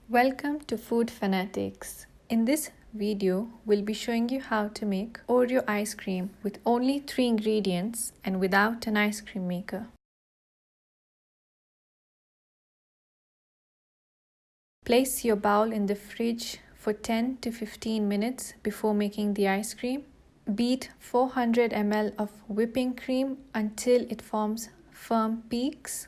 Welcome to Food Fanatix. In this video, we'll be showing you how to make Oreo ice cream with only 3 ingredients and without an ice cream maker. Place your bowl in the fridge for 10 to 15 minutes before making the ice cream. Beat 400 ml of whipping cream until it forms firm peaks.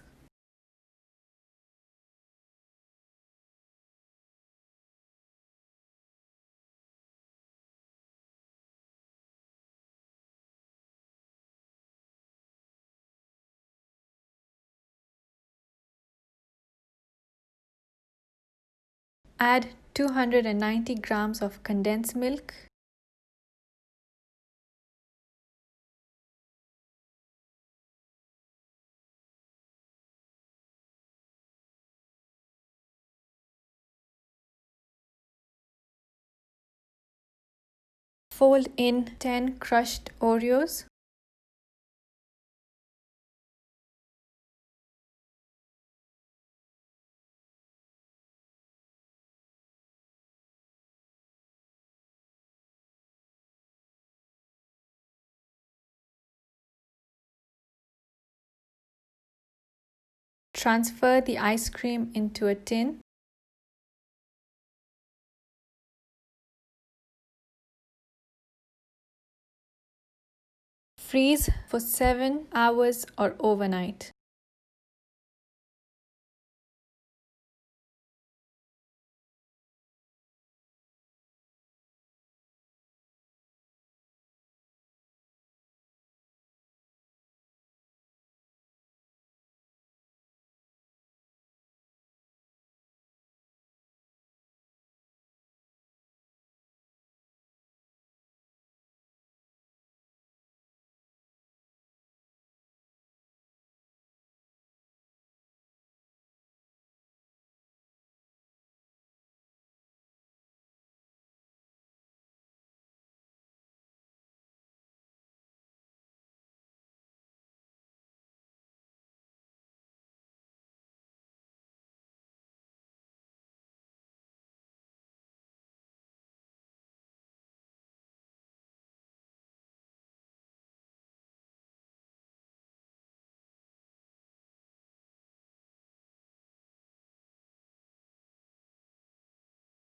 Add 290 grams of condensed milk. Fold in 10 crushed Oreos. Transfer the ice cream into a tin. Freeze for 7 hours or overnight.